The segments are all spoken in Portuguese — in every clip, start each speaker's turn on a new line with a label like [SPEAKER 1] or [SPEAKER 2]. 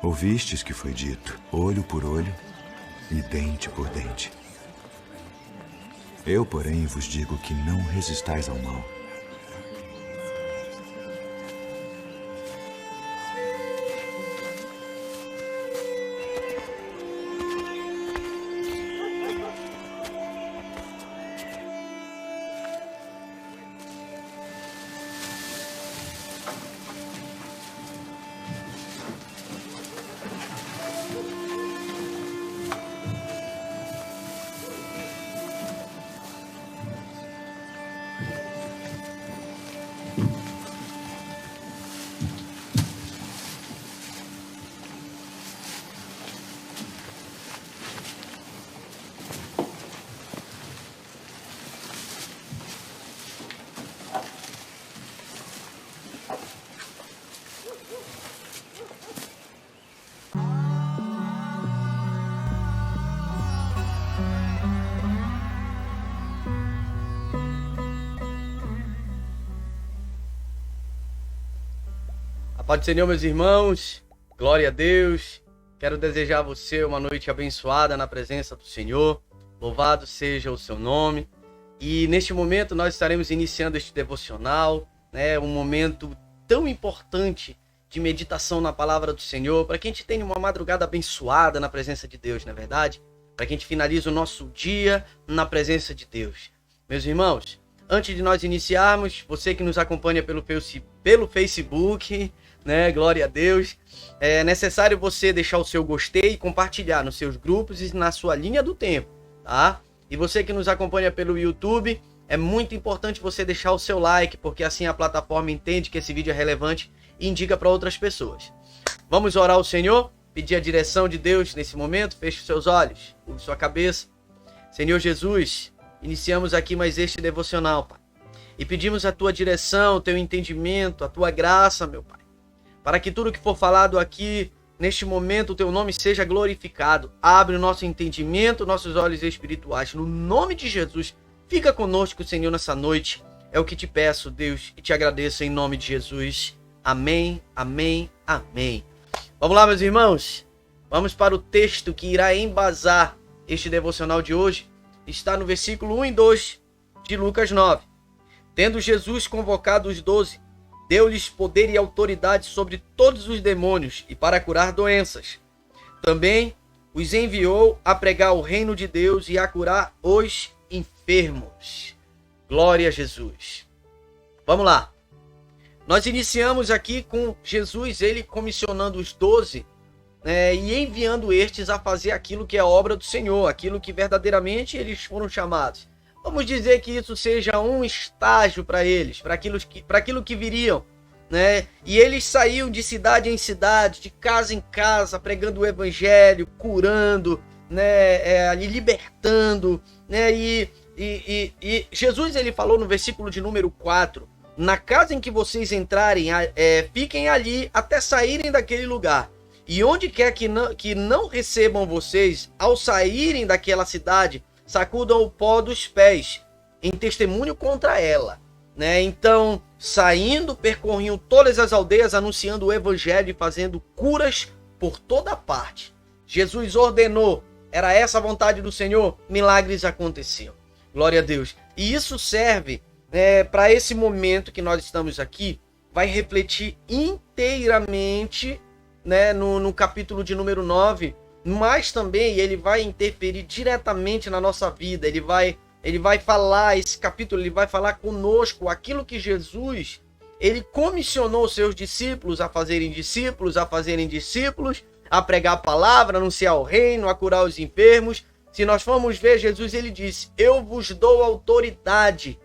[SPEAKER 1] Ouvistes que foi dito, olho por olho e dente por dente. Eu, porém, vos digo que não resistais ao mal.
[SPEAKER 2] Paz do Senhor, meus irmãos, glória a Deus. Quero desejar a você uma noite abençoada na presença do Senhor. Louvado seja o seu nome. E neste momento nós estaremos iniciando este devocional, um momento tão importante de meditação na palavra do Senhor, para que a gente tenha uma madrugada abençoada na presença de Deus, não é verdade? Para que a gente finalize o nosso dia na presença de Deus. Meus irmãos, antes de nós iniciarmos, você que nos acompanha pelo Facebook, glória a Deus, é necessário você deixar o seu gostei e compartilhar nos seus grupos e na sua linha do tempo, tá? E você que nos acompanha pelo YouTube, é muito importante você deixar o seu like, porque assim a plataforma entende que esse vídeo é relevante e indica para outras pessoas. Vamos orar ao Senhor, pedir a direção de Deus nesse momento. Feche os seus olhos, curve sua cabeça. Senhor Jesus, iniciamos aqui mais este devocional, Pai, e pedimos a tua direção, o teu entendimento, a tua graça, meu Pai, para que tudo que for falado aqui, neste momento, o teu nome seja glorificado. Abre o nosso entendimento, nossos olhos espirituais. No nome de Jesus, fica conosco, Senhor, nessa noite. É o que te peço, Deus, e te agradeço em nome de Jesus. Amém, amém, amém. Vamos lá, meus irmãos. Vamos para o texto que irá embasar este devocional de hoje. Está no versículo 1 e 2 de Lucas 9. Tendo Jesus convocado os 12, deu-lhes poder e autoridade sobre todos os demônios e para curar doenças. Também os enviou a pregar o reino de Deus e a curar os enfermos. Glória a Jesus. Vamos lá. Nós iniciamos aqui com Jesus, ele comissionando os 12, e enviando estes a fazer aquilo que é obra do Senhor, aquilo que verdadeiramente eles foram chamados. Vamos dizer que isso seja um estágio para eles, para aquilo que viriam, E eles saíam de cidade em cidade, de casa em casa, pregando o evangelho, curando, ali libertando, E Jesus, ele falou no versículo de número 4, na casa em que vocês entrarem, fiquem ali até saírem daquele lugar. E onde quer que não recebam vocês, ao saírem daquela cidade, sacudam o pó dos pés, em testemunho contra ela. Então, saindo, percorriam todas as aldeias, anunciando o evangelho e fazendo curas por toda parte. Jesus ordenou, era essa a vontade do Senhor, milagres aconteciam. Glória a Deus. E isso serve para esse momento que nós estamos aqui, vai refletir inteiramente, no capítulo de número 9, mas também ele vai interferir diretamente na nossa vida. Ele vai falar, esse capítulo, ele vai falar conosco aquilo que Jesus, ele comissionou os seus discípulos a fazerem discípulos, a pregar a palavra, anunciar o reino, a curar os enfermos. Se nós formos ver, Jesus, ele disse, eu vos dou autoridade,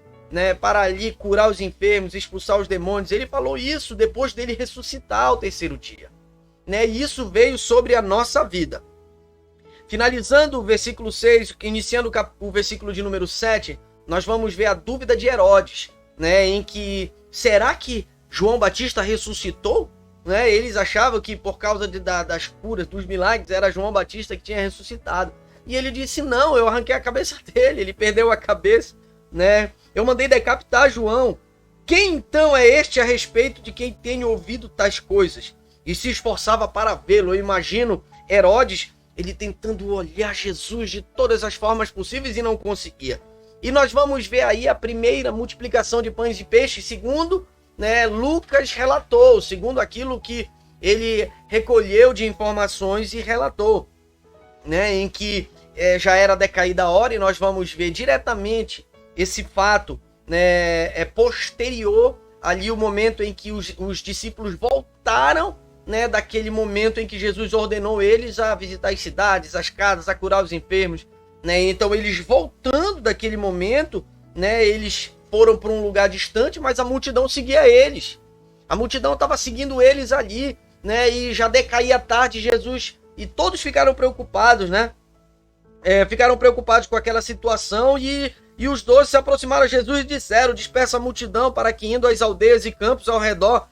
[SPEAKER 2] para ali curar os enfermos, expulsar os demônios. Ele falou isso depois dele ressuscitar ao terceiro dia, E isso veio sobre a nossa vida. Finalizando o versículo 6, iniciando o versículo de número 7, nós vamos ver a dúvida de Herodes, em que, será que João Batista ressuscitou? Eles achavam que por causa das curas, dos milagres, era João Batista que tinha ressuscitado. E ele disse, não, eu arranquei a cabeça dele, ele perdeu a cabeça, Eu mandei decapitar João. Quem então é este a respeito de quem tenho ouvido tais coisas? e se esforçava para vê-lo. Eu imagino Herodes, ele tentando olhar Jesus de todas as formas possíveis e não conseguia. E nós vamos ver aí a primeira multiplicação de pães e peixes, segundo, né, Lucas relatou, segundo aquilo que ele recolheu de informações e relatou, né, em que já era decaída a hora, e nós vamos ver diretamente esse fato, né, posterior ali o momento em que os discípulos voltaram, né, daquele momento em que Jesus ordenou eles a visitar as cidades, as casas, a curar os enfermos, né? Então eles voltando daquele momento, né, eles foram para um lugar distante, mas a multidão seguia eles. A multidão estava seguindo eles ali, né? E já decaía a tarde, Jesus, e todos ficaram preocupados, né? Ficaram preocupados com aquela situação, e os 12 se aproximaram a Jesus e disseram: dispersa a multidão para que, indo às aldeias e campos ao redor,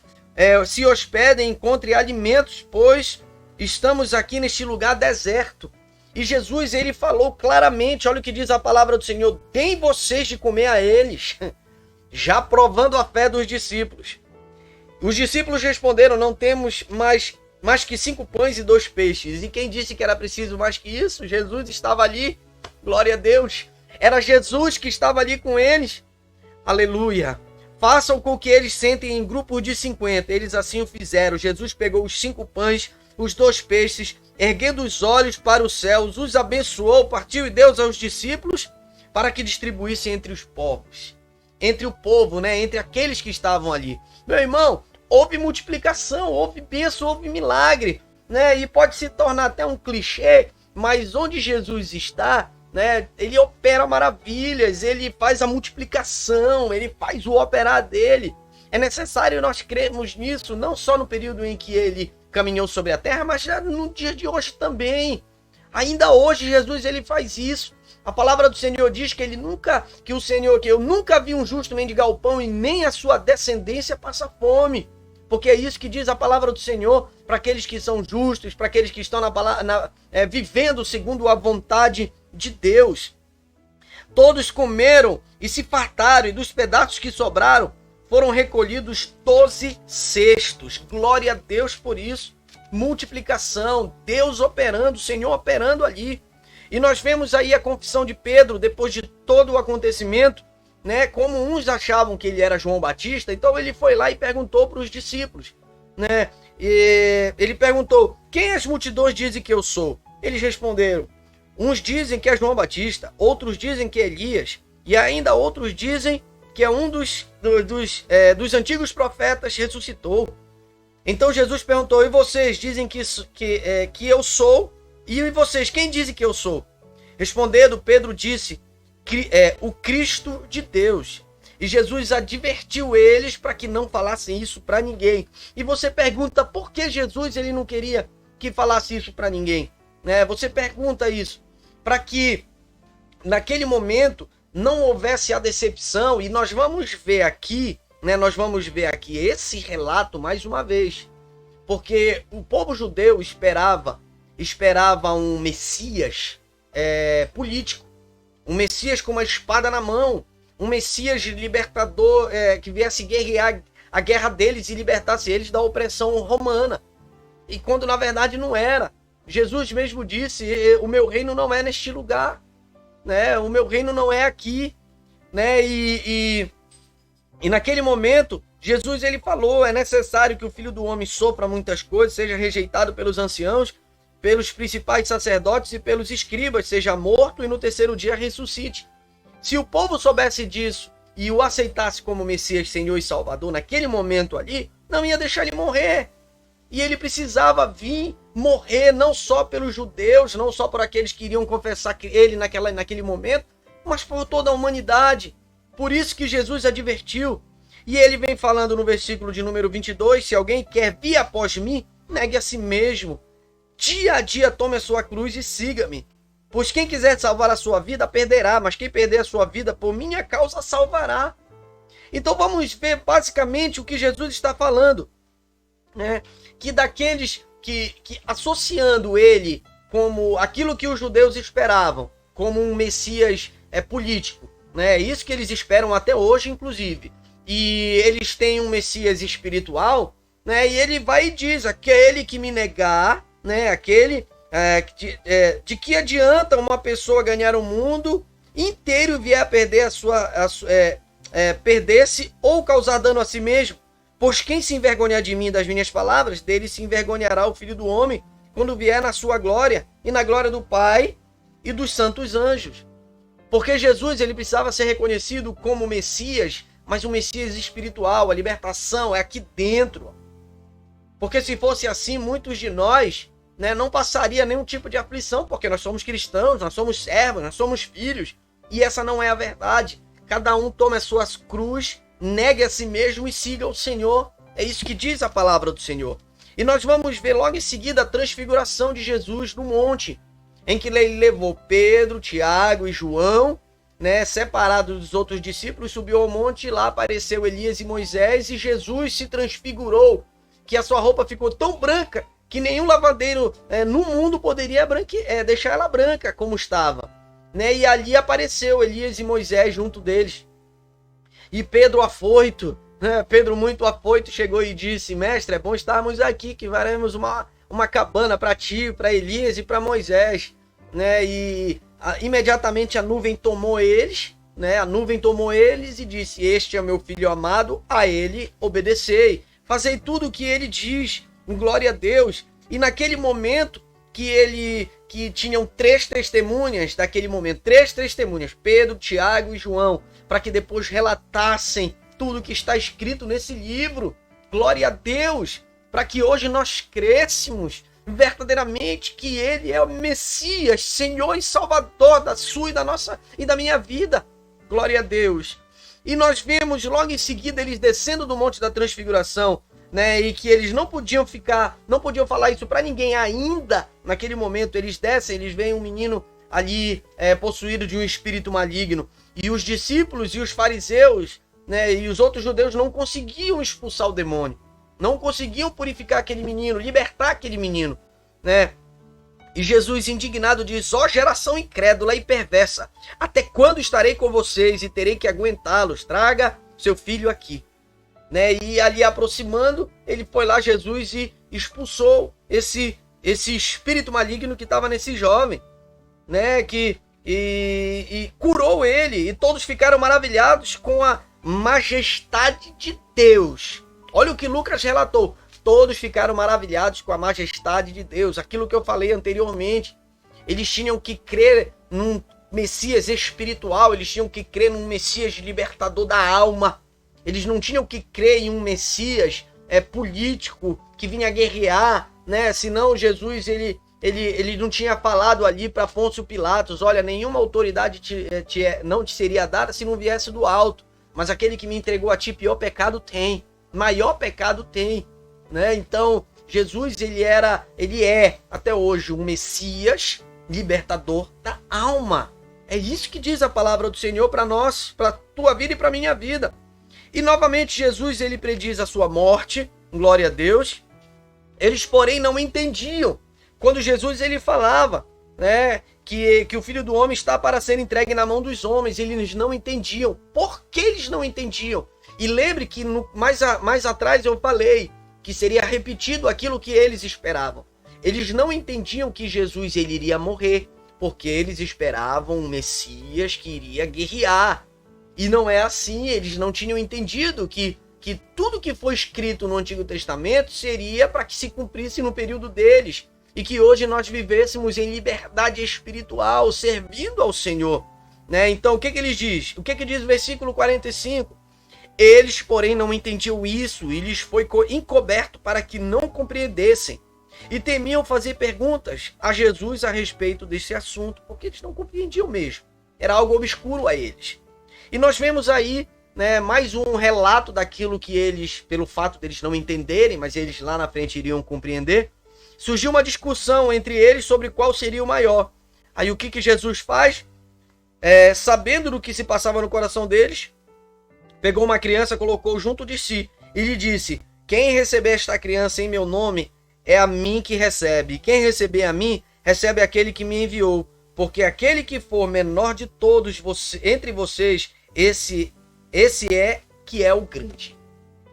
[SPEAKER 2] se hospedem e encontrem alimentos, pois estamos aqui neste lugar deserto. E Jesus, ele falou claramente, olha o que diz a palavra do Senhor: deem vocês de comer a eles, já provando a fé dos discípulos. Os discípulos responderam: não temos mais que 5 pães e 2 peixes. E quem disse que era preciso mais que isso? Jesus estava ali, glória a Deus. Era Jesus que estava ali com eles, aleluia. Façam com que eles sentem em grupos de 50. Eles assim o fizeram. Jesus pegou os 5 pães, os 2 peixes, erguendo os olhos para os céus, os abençoou, partiu e deu aos discípulos para que distribuíssem entre os povos. Entre o povo, né? Entre aqueles que estavam ali. Meu irmão, houve multiplicação, houve bênção, houve milagre, né? E pode se tornar até um clichê, mas onde Jesus está, né? Ele opera maravilhas, ele faz a multiplicação, ele faz o operar dele. É necessário nós crermos nisso, não só no período em que ele caminhou sobre a terra, mas já no dia de hoje também. Ainda hoje Jesus, ele faz isso. A palavra do Senhor diz que eu nunca vi um justo mendigar o pão e nem a sua descendência passa fome. Porque é isso que diz a palavra do Senhor para aqueles que são justos, para aqueles que estão vivendo segundo a vontade de Deus. Todos comeram e se fartaram, e dos pedaços que sobraram foram recolhidos 12 cestos. Glória a Deus por isso. Multiplicação, Deus operando, o Senhor operando ali. E nós vemos aí a confissão de Pedro, depois de todo o acontecimento, né? Como uns achavam que ele era João Batista, então ele foi lá e perguntou para os discípulos, né? E ele perguntou: quem as multidões dizem que eu sou? Eles responderam: uns dizem que é João Batista, outros dizem que é Elias, e ainda outros dizem que é um dos antigos profetas ressuscitou. Então Jesus perguntou: e vocês dizem que eu sou? E vocês, quem dizem que eu sou? Respondendo, Pedro disse: o Cristo de Deus. E Jesus advertiu eles para que não falassem isso para ninguém. E você pergunta: por que Jesus ele não queria que falasse isso para ninguém? Né? Você pergunta isso para que naquele momento não houvesse a decepção. E nós vamos ver aqui, né? Nós vamos ver aqui esse relato mais uma vez, porque o povo judeu esperava um Messias político, um Messias com uma espada na mão, um Messias libertador, que viesse guerrear a guerra deles e libertasse eles da opressão romana. E quando na verdade não era. Jesus mesmo disse: o meu reino não é neste lugar, né? O meu reino não é aqui, né? E naquele momento Jesus ele falou: é necessário que o Filho do Homem sofra muitas coisas, seja rejeitado pelos anciãos, pelos principais sacerdotes e pelos escribas, seja morto e no terceiro dia ressuscite. Se o povo soubesse disso e o aceitasse como Messias, Senhor e Salvador naquele momento ali, não ia deixar ele morrer. E ele precisava vir morrer não só pelos judeus, não só por aqueles que iriam confessar ele naquele momento, mas por toda a humanidade. Por isso que Jesus advertiu. E ele vem falando no versículo de número 22, se alguém quer vir após mim, negue a si mesmo. Dia a dia tome a sua cruz e siga-me. Pois quem quiser salvar a sua vida, perderá. Mas quem perder a sua vida por minha causa, salvará. Então vamos ver basicamente o que Jesus está falando, né? Que daqueles que associando ele como aquilo que os judeus esperavam, como um Messias político, né? É isso que eles esperam até hoje, inclusive. E eles têm um Messias espiritual, né? E ele vai e diz: aquele que me negar, né? De que adianta uma pessoa ganhar o mundo inteiro e vier a perder perder-se ou causar dano a si mesmo? Pois quem se envergonhar de mim e das minhas palavras, dele se envergonhará o Filho do Homem quando vier na sua glória e na glória do Pai e dos santos anjos. Porque Jesus, ele precisava ser reconhecido como Messias, mas um Messias espiritual. A libertação é aqui dentro. Porque se fosse assim, muitos de nós, né, não passaria nenhum tipo de aflição, porque nós somos cristãos, nós somos servos, nós somos filhos. E essa não é a verdade. Cada um tome as suas cruzes, negue a si mesmo e siga o Senhor. É isso que diz a palavra do Senhor. E nós vamos ver logo em seguida a transfiguração de Jesus no monte, em que ele levou Pedro, Tiago e João, né, separados dos outros discípulos, subiu ao monte e lá apareceu Elias e Moisés, e Jesus se transfigurou, que a sua roupa ficou tão branca que nenhum lavadeiro no mundo poderia deixar ela branca como estava, né? E ali apareceu Elias e Moisés junto deles. E Pedro afoito, né? Pedro muito afoito, chegou e disse: mestre, é bom estarmos aqui, que faremos uma cabana para ti, para Elias e para Moisés, né? E imediatamente a nuvem tomou eles, né? A nuvem tomou eles e disse: este é meu filho amado, a ele obedecei. Fazei tudo o que ele diz, glória a Deus. E naquele momento que tinham 3 testemunhas daquele momento, 3 testemunhas, Pedro, Tiago e João, para que depois relatassem tudo que está escrito nesse livro. Glória a Deus, para que hoje nós crescemos verdadeiramente que ele é o Messias, Senhor e Salvador da sua e da nossa e da minha vida. Glória a Deus. E nós vemos logo em seguida eles descendo do Monte da Transfiguração, né? E que eles não podiam falar isso para ninguém ainda. Naquele momento eles descem, eles veem um menino ali possuído de um espírito maligno. E os discípulos e os fariseus, né, e os outros judeus não conseguiam expulsar o demônio. Não conseguiam purificar aquele menino, libertar aquele menino, né? E Jesus, indignado, diz: ó geração incrédula e perversa, até quando estarei com vocês e terei que aguentá-los? Traga seu filho aqui, né? E ali aproximando, ele foi lá, Jesus, e expulsou esse espírito maligno que estava nesse jovem, né? E curou ele, e todos ficaram maravilhados com a majestade de Deus. Olha o que Lucas relatou. Todos ficaram maravilhados com a majestade de Deus. Aquilo que eu falei anteriormente. Eles tinham que crer num Messias espiritual. Eles tinham que crer num Messias libertador da alma. Eles não tinham que crer em um Messias político que vinha guerrear, né? Senão Jesus ele não tinha falado ali para Pôncio Pilatos: olha, nenhuma autoridade não te seria dada se não viesse do alto. Mas aquele que me entregou a ti, pior pecado tem. Maior pecado tem, né? Então Jesus ele é até hoje um Messias libertador da alma. É isso que diz a palavra do Senhor para nós, para tua vida e para minha vida. E novamente Jesus ele prediz a sua morte, glória a Deus. Eles porém não entendiam quando Jesus ele falava, né, que o Filho do Homem está para ser entregue na mão dos homens. Eles não entendiam. Por que eles não entendiam? E lembre que mais atrás eu falei que seria repetido aquilo que eles esperavam. Eles não entendiam que Jesus ele iria morrer, porque eles esperavam um Messias que iria guerrear. E não é assim. Eles não tinham entendido que tudo que foi escrito no Antigo Testamento seria para que se cumprisse no período deles. E que hoje nós vivêssemos em liberdade espiritual, servindo ao Senhor, né? Então o que ele diz? O que diz o versículo 45? Eles, porém, não entendiam isso, e lhes foi encoberto para que não compreendessem, e temiam fazer perguntas a Jesus a respeito desse assunto, porque eles não compreendiam mesmo. Era algo obscuro a eles. E nós vemos aí, né, mais um relato daquilo que eles, pelo fato deles não entenderem, mas eles lá na frente iriam compreender, surgiu uma discussão entre eles sobre qual seria o maior. Aí o que Jesus faz? Sabendo do que se passava no coração deles, pegou uma criança, colocou junto de si e lhe disse: quem receber esta criança em meu nome, é a mim que recebe. Quem receber a mim, recebe aquele que me enviou. Porque aquele que for menor de todos entre vocês, esse é que é o grande.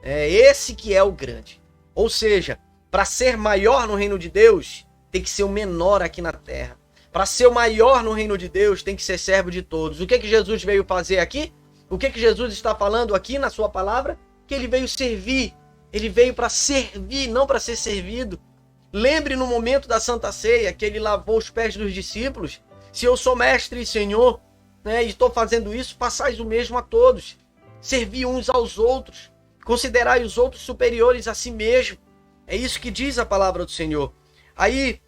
[SPEAKER 2] É esse que é o grande. Ou seja, para ser maior no reino de Deus, tem que ser o menor aqui na terra. Para ser o maior no reino de Deus, tem que ser servo de todos. O que Jesus veio fazer aqui? O que Jesus está falando aqui na sua palavra? Que ele veio servir. Ele veio para servir, não para ser servido. Lembre no momento da Santa Ceia que ele lavou os pés dos discípulos. Se eu sou mestre e senhor, né, e estou fazendo isso, façais o mesmo a todos. Servir uns aos outros. Considerai os outros superiores a si mesmo. É isso que diz a palavra do Senhor. Aí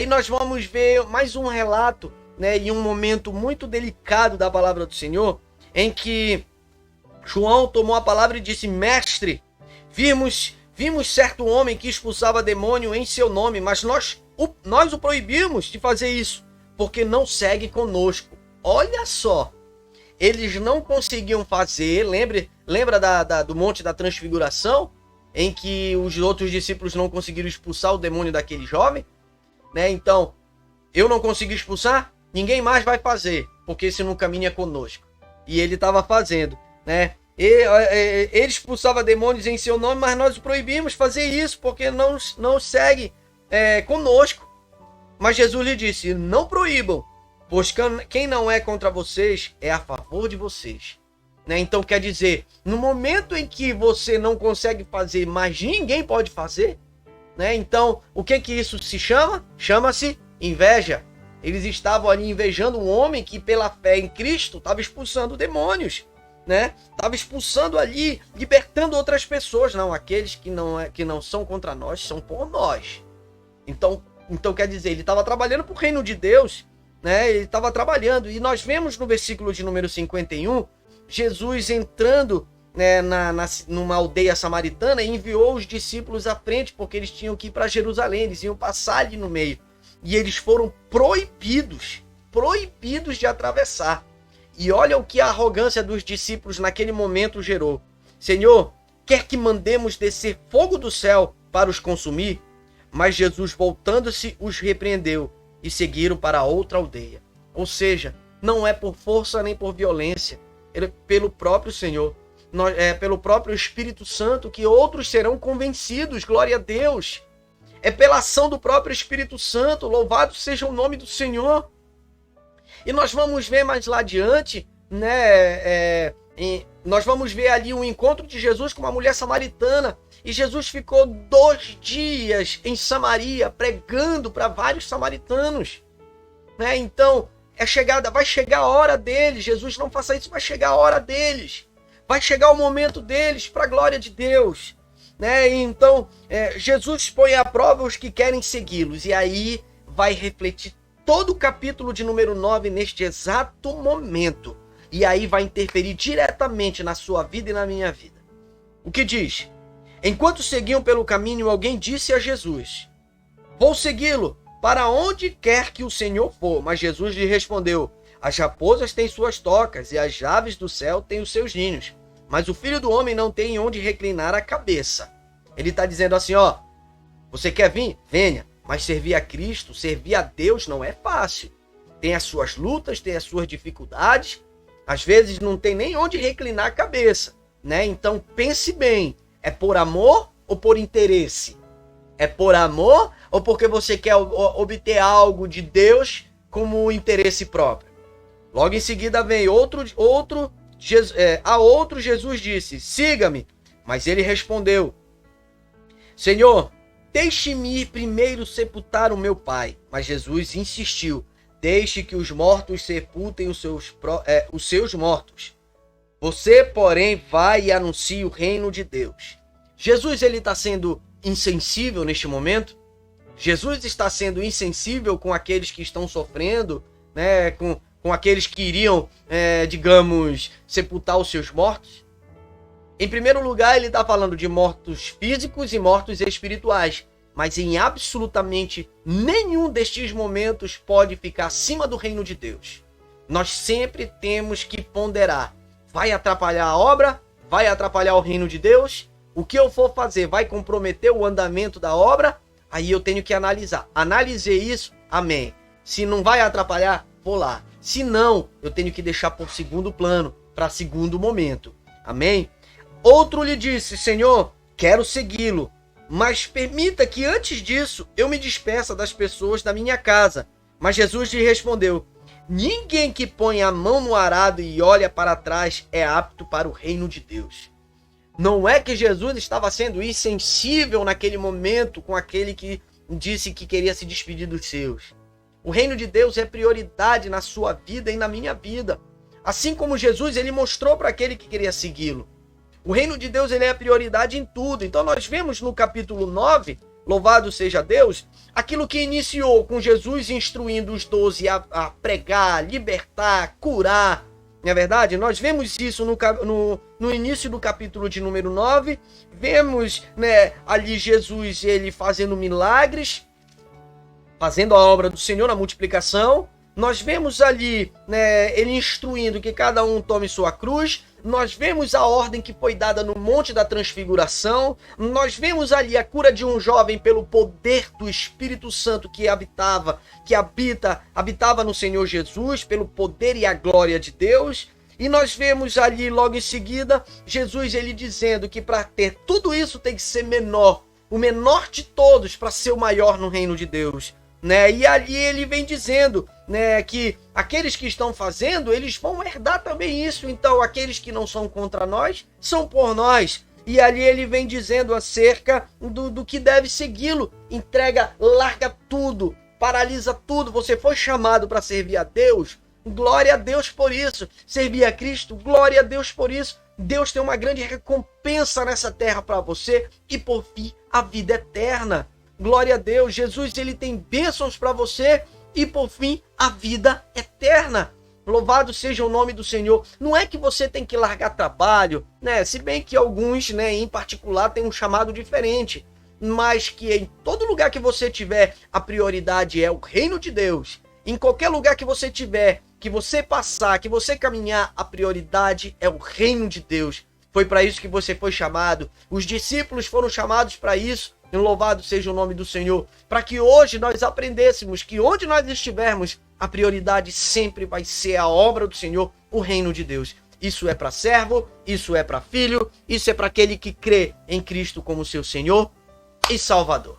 [SPEAKER 2] nós vamos ver mais um relato, né, em um momento muito delicado da palavra do Senhor, em que João tomou a palavra e disse: Mestre, vimos certo homem que expulsava demônio em seu nome, mas nós o proibimos de fazer isso, porque não segue conosco. Olha só, eles não conseguiam fazer, lembra do Monte da Transfiguração, em que os outros discípulos não conseguiram expulsar o demônio daquele jovem? Né? Então, eu não consegui expulsar, ninguém mais vai fazer, porque esse não caminha conosco. E ele estava fazendo, né? Ele expulsava demônios em seu nome, mas nós o proibimos fazer isso, porque não segue conosco. Mas Jesus lhe disse: não proíbam, pois quem não é contra vocês é a favor de vocês. Né? Então quer dizer, no momento em que você não consegue fazer, mas ninguém pode fazer, né? Então o que isso se chama? Chama-se inveja. Eles estavam ali invejando um homem que pela fé em Cristo estava expulsando demônios, né? Estava expulsando ali, libertando outras pessoas. Não, aqueles que não são contra nós são por nós. Então quer dizer, ele estava trabalhando para o reino de Deus, né? Ele estava trabalhando, e nós vemos no versículo de número 51, Jesus entrando, né, numa aldeia samaritana, e enviou os discípulos à frente, porque eles tinham que ir para Jerusalém, eles iam passar ali no meio. E eles foram proibidos de atravessar. E olha o que a arrogância dos discípulos naquele momento gerou. Senhor, quer que mandemos descer fogo do céu para os consumir? Mas Jesus, voltando-se, os repreendeu e seguiram para outra aldeia. Ou seja, não é por força nem por violência, é pelo próprio Senhor, é pelo próprio Espírito Santo que outros serão convencidos. Glória a Deus. É pela ação do próprio Espírito Santo. Louvado seja o nome do Senhor. E nós vamos ver mais lá adiante, né? Nós vamos ver ali um encontro de Jesus com uma mulher samaritana. E Jesus ficou 2 dias em Samaria pregando para vários samaritanos, né? Então vai chegar a hora deles. Jesus, não faça isso, vai chegar a hora deles. Vai chegar o momento deles para a glória de Deus, né? Então Jesus põe à prova os que querem segui-los. E aí vai refletir todo o capítulo de número 9 neste exato momento. E aí vai interferir diretamente na sua vida e na minha vida. O que diz? Enquanto seguiam pelo caminho, alguém disse a Jesus: vou segui-lo para onde quer que o Senhor for. Mas Jesus lhe respondeu: as raposas têm suas tocas e as aves do céu têm os seus ninhos, mas o Filho do Homem não tem onde reclinar a cabeça. Ele está dizendo assim, ó, você quer vir? Venha. Mas servir a Cristo, servir a Deus não é fácil. Tem as suas lutas, tem as suas dificuldades. Às vezes não tem nem onde reclinar a cabeça, né? Então pense bem, é por amor ou por interesse? É por amor ou porque você quer obter algo de Deus como interesse próprio? Logo em seguida vem a outro Jesus disse: siga-me. Mas ele respondeu: Senhor, deixe-me ir primeiro sepultar o meu pai. Mas Jesus insistiu: deixe que os mortos sepultem os seus mortos. Você, porém, vai e anuncie o reino de Deus. Jesus, ele está sendo insensível neste momento? Jesus está sendo insensível com aqueles que estão sofrendo, né? Com aqueles que iriam, digamos, sepultar os seus mortos? Em primeiro lugar, ele está falando de mortos físicos e mortos espirituais. Mas em absolutamente nenhum destes momentos pode ficar acima do reino de Deus. Nós sempre temos que ponderar. Vai atrapalhar a obra? Vai atrapalhar o reino de Deus? O que eu for fazer vai comprometer o andamento da obra? Aí eu tenho que analisar. Analisei isso? Amém. Se não vai atrapalhar, vou lá. Se não, eu tenho que deixar por segundo plano, para segundo momento. Amém? Outro lhe disse: Senhor, quero segui-lo, Mas permita que antes disso eu me despeça das pessoas da minha casa. Mas Jesus lhe respondeu: ninguém que põe a mão no arado e olha para trás é apto para o reino de Deus. Não é que Jesus estava sendo insensível naquele momento com aquele que disse que queria se despedir dos seus. O reino de Deus é prioridade na sua vida e na minha vida. Assim como Jesus, ele mostrou para aquele que queria segui-lo. O reino de Deus, ele é a prioridade em tudo. Então nós vemos no capítulo 9, louvado seja Deus, aquilo que iniciou com Jesus instruindo os 12 a pregar, libertar, curar. Não é verdade? Nós vemos isso no início do capítulo de número 9. Vemos, né, ali Jesus ele fazendo milagres, fazendo a obra do Senhor, a multiplicação. Nós vemos ali, né, ele instruindo que cada um tome sua cruz. Nós vemos a ordem que foi dada no Monte da Transfiguração. Nós vemos ali a cura de um jovem pelo poder do Espírito Santo que habitava no Senhor Jesus, pelo poder e a glória de Deus. E nós vemos ali logo em seguida Jesus ele dizendo que para ter tudo isso tem que ser menor, o menor de todos para ser o maior no reino de Deus. Né? E ali ele vem dizendo, né, que aqueles que estão fazendo, eles vão herdar também isso. Então aqueles que não são contra nós, são por nós. E ali ele vem dizendo acerca do que deve segui-lo. Entrega, larga tudo, paralisa tudo. Você foi chamado para servir a Deus, glória a Deus por isso. Servir a Cristo, glória a Deus por isso. Deus tem uma grande recompensa nessa terra para você e por fim a vida eterna. Glória a Deus, Jesus ele tem bênçãos para você e por fim a vida eterna. Louvado seja o nome do Senhor. Não é que você tem que largar trabalho, né? Se bem que alguns, né, em particular, têm um chamado diferente. Mas que em todo lugar que você tiver, a prioridade é o reino de Deus. Em qualquer lugar que você tiver, que você passar, que você caminhar, a prioridade é o reino de Deus. Foi para isso que você foi chamado. Os discípulos foram chamados para isso. Louvado seja o nome do Senhor, para que hoje nós aprendêssemos que onde nós estivermos, a prioridade sempre vai ser a obra do Senhor, o reino de Deus. Isso é para servo, isso é para filho, isso é para aquele que crê em Cristo como seu Senhor e Salvador.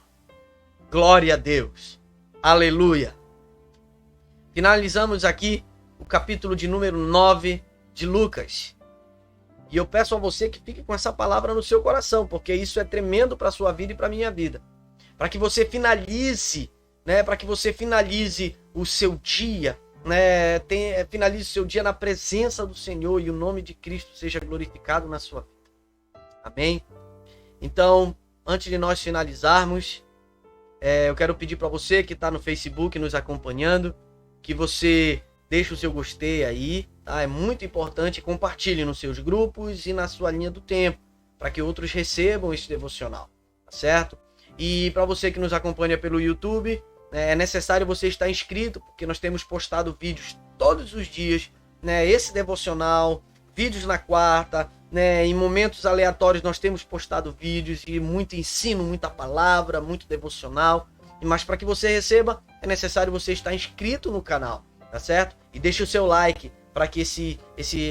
[SPEAKER 2] Glória a Deus. Aleluia. Finalizamos aqui o capítulo de número 9 de Lucas. E eu peço a você que fique com essa palavra no seu coração, porque isso é tremendo para a sua vida e para a minha vida. Para que você finalize, né? Para que você finalize o seu dia, né? Finalize o seu dia na presença do Senhor e o nome de Cristo seja glorificado na sua vida. Amém? Então, antes de nós finalizarmos, eu quero pedir para você que está no Facebook nos acompanhando, que você deixe o seu gostei aí, tá? É muito importante, compartilhe nos seus grupos e na sua linha do tempo, para que outros recebam esse devocional, tá certo? E para você que nos acompanha pelo YouTube, é necessário você estar inscrito, porque nós temos postado vídeos todos os dias, né? Esse devocional, vídeos na quarta, né? Em momentos aleatórios nós temos postado vídeos e muito ensino, muita palavra, muito devocional. Mas para que você receba, é necessário você estar inscrito no canal. Tá certo? E deixe o seu like para que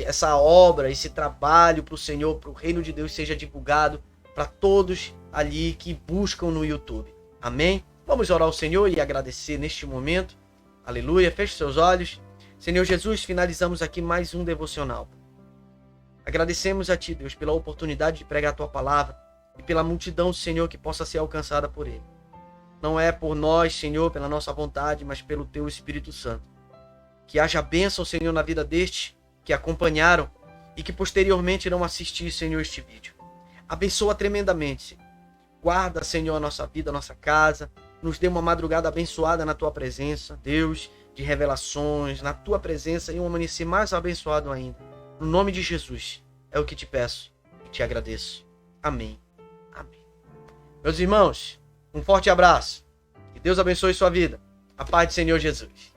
[SPEAKER 2] essa obra, esse trabalho para o Senhor, para o reino de Deus seja divulgado para todos ali que buscam no YouTube. Amém? Vamos orar ao Senhor e agradecer neste momento. Aleluia. Feche seus olhos. Senhor Jesus, finalizamos aqui mais um devocional. Agradecemos a Ti, Deus, pela oportunidade de pregar a Tua palavra e pela multidão, Senhor, que possa ser alcançada por Ele. Não é por nós, Senhor, pela nossa vontade, mas pelo Teu Espírito Santo. Que haja bênção, Senhor, na vida destes que acompanharam e que posteriormente irão assistir, Senhor, este vídeo. Abençoa tremendamente, Senhor. Guarda, Senhor, a nossa vida, a nossa casa. Nos dê uma madrugada abençoada na Tua presença, Deus, de revelações, na Tua presença e um amanhecer mais abençoado ainda. No nome de Jesus, é o que te peço e te agradeço. Amém. Amém. Meus irmãos, um forte abraço. Que Deus abençoe sua vida. A paz do Senhor Jesus.